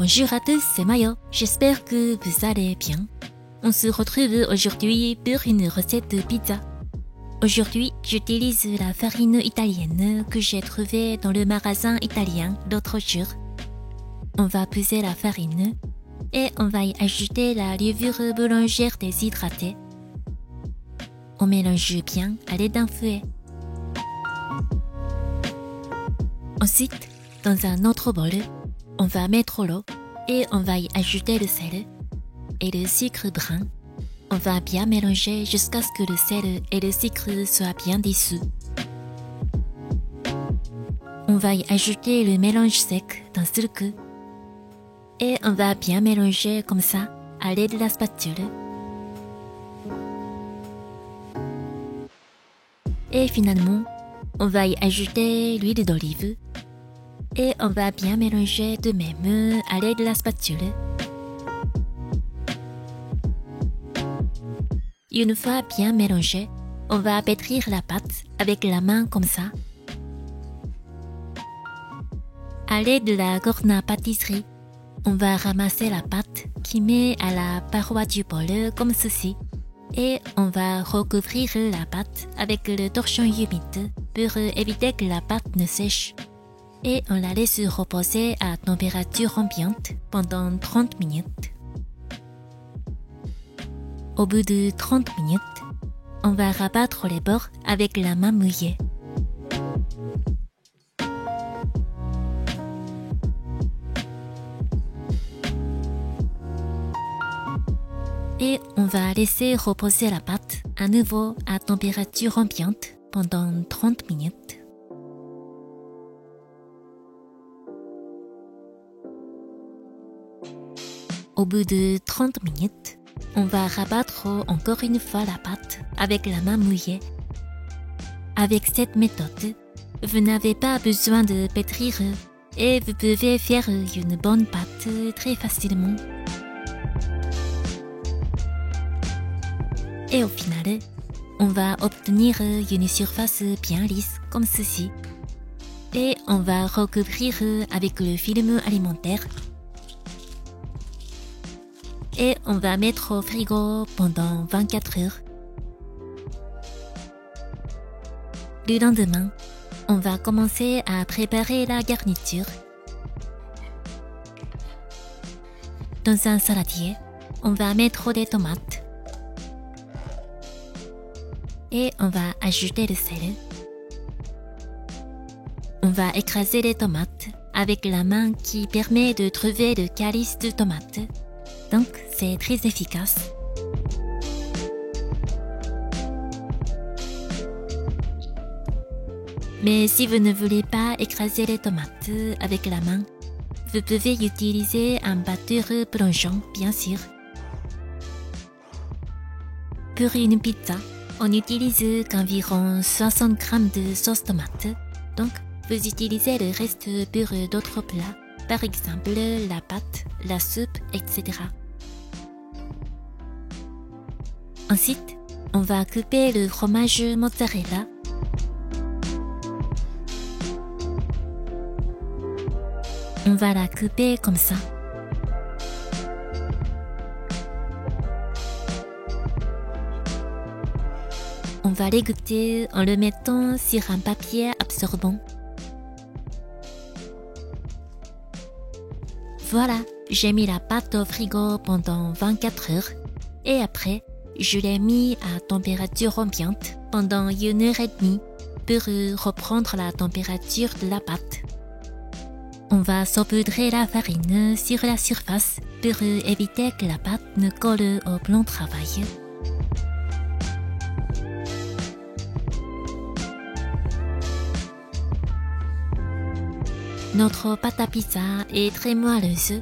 Bonjour à tous, c'est Mayo. J'espère que vous allez bien. On se retrouve aujourd'hui pour une recette de pizza. Aujourd'hui, j'utilise la farine italienne que j'ai trouvée dans le magasin italien l'autre jour. On va peser la farine et on va y ajouter la levure boulangère déshydratée. On mélange bien à l'aide d'un fouet. Ensuite, dans un autre bol, on va mettre l'eau et on va y ajouter le sel et le sucre brun. On va bien mélanger jusqu'à ce que le sel et le sucre soient bien dissous. On va y ajouter le mélange sec d'un seul coup. Et on va bien mélanger comme ça à l'aide de la spatule. Et finalement, on va y ajouter l'huile d'olive. Et on va bien mélanger de même à l'aide de la spatule. Une fois bien mélangé, on va pétrir la pâte avec la main comme ça. À l'aide de la corne pâtisserie, on va ramasser la pâte qui met à la paroi du bol comme ceci. Et on va recouvrir la pâte avec le torchon humide pour éviter que la pâte ne sèche. Et on la laisse reposer à température ambiante pendant 30 minutes. Au bout de 30 minutes, on va rabattre les bords avec la main mouillée. Et on va laisser reposer la pâte à nouveau à température ambiante pendant 30 minutes. Au bout de 30 minutes, on va rabattre encore une fois la pâte avec la main mouillée. Avec cette méthode, vous n'avez pas besoin de pétrir et vous pouvez faire une bonne pâte très facilement. Et au final, on va obtenir une surface bien lisse comme ceci. Et on va recouvrir avec le film alimentaire. Et on va mettre au frigo pendant 24 heures. Le lendemain, on va commencer à préparer la garniture. Dans un saladier, on va mettre des tomates. Et on va ajouter le sel. On va écraser les tomates avec la main qui permet de trouver le calice de tomate. Donc, c'est très efficace. Mais si vous ne voulez pas écraser les tomates avec la main, vous pouvez utiliser un batteur plongeant, bien sûr. Pour une pizza, on n'utilise qu'environ 60 g de sauce tomate. Donc, vous utilisez le reste pour d'autres plats, par exemple la pâte, la soupe, etc. Ensuite, on va couper le fromage mozzarella. On va la couper comme ça. On va l'égoutter en le mettant sur un papier absorbant. Voilà, j'ai mis la pâte au frigo pendant 24 heures et après, je l'ai mis à température ambiante pendant 1h30 pour reprendre la température de la pâte. On va saupoudrer la farine sur la surface pour éviter que la pâte ne colle au plan de travail. Notre pâte à pizza est très moelleuse.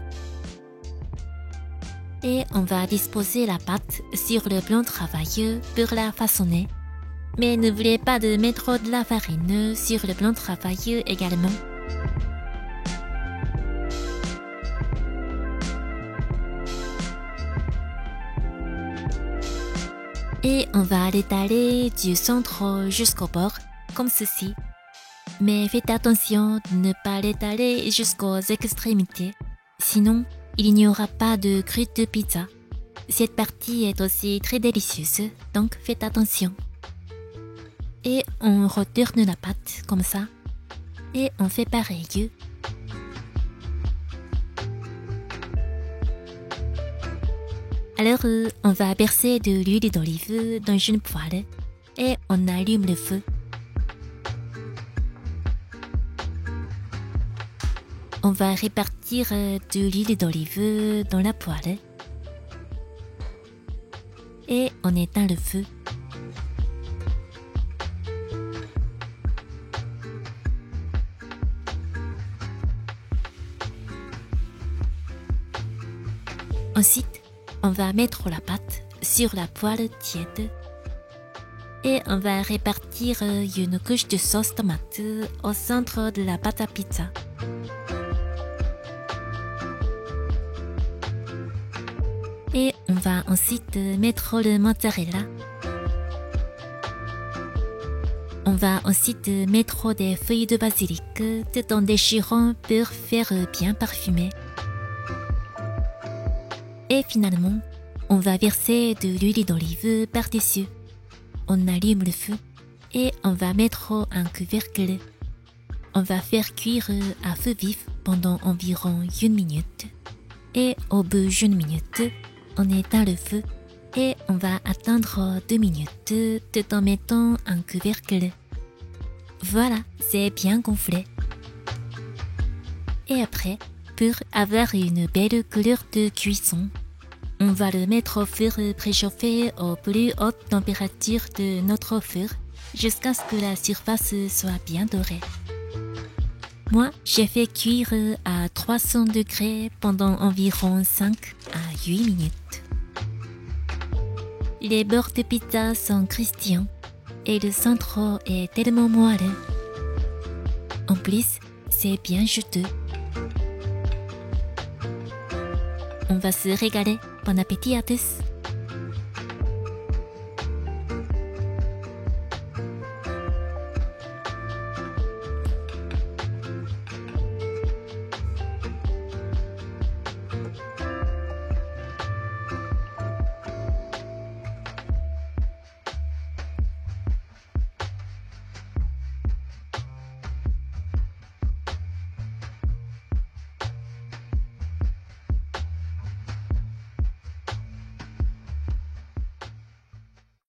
Et on va disposer la pâte sur le plan de travail pour la façonner. Mais n'oubliez pas de mettre de la farine sur le plan de travail également. Et on va l'étaler du centre jusqu'au bord, comme ceci. Mais faites attention de ne pas l'étaler jusqu'aux extrémités. Sinon, il n'y aura pas de croûte de pizza. Cette partie est aussi très délicieuse, donc faites attention. Et on retourne la pâte comme ça. Et on fait pareil. Alors, on va verser de l'huile d'olive dans une poêle et on allume le feu. On va répartir de l'huile d'olive dans la poêle et on éteint le feu. Ensuite, on va mettre la pâte sur la poêle tiède et on va répartir une couche de sauce tomate au centre de la pâte à pizza. Et on va ensuite mettre le mozzarella. On va ensuite mettre des feuilles de basilic tout en déchirant pour faire bien parfumer. Et finalement, on va verser de l'huile d'olive par-dessus. On allume le feu et on va mettre un couvercle. On va faire cuire à feu vif pendant environ 1 minute. Et au bout d'1 minute, on éteint le feu et on va attendre 2 minutes tout en mettant un couvercle. Voilà, c'est bien gonflé. Et après, pour avoir une belle couleur de cuisson, on va le mettre au four préchauffé aux plus hautes températures de notre four jusqu'à ce que la surface soit bien dorée. Moi, j'ai fait cuire à 300 degrés pendant environ 5 à 8 minutes. Les bords de pizza sont croustillants et le centre est tellement moelleux. En plus, c'est bien juteux. On va se régaler. Bon appétit à tous!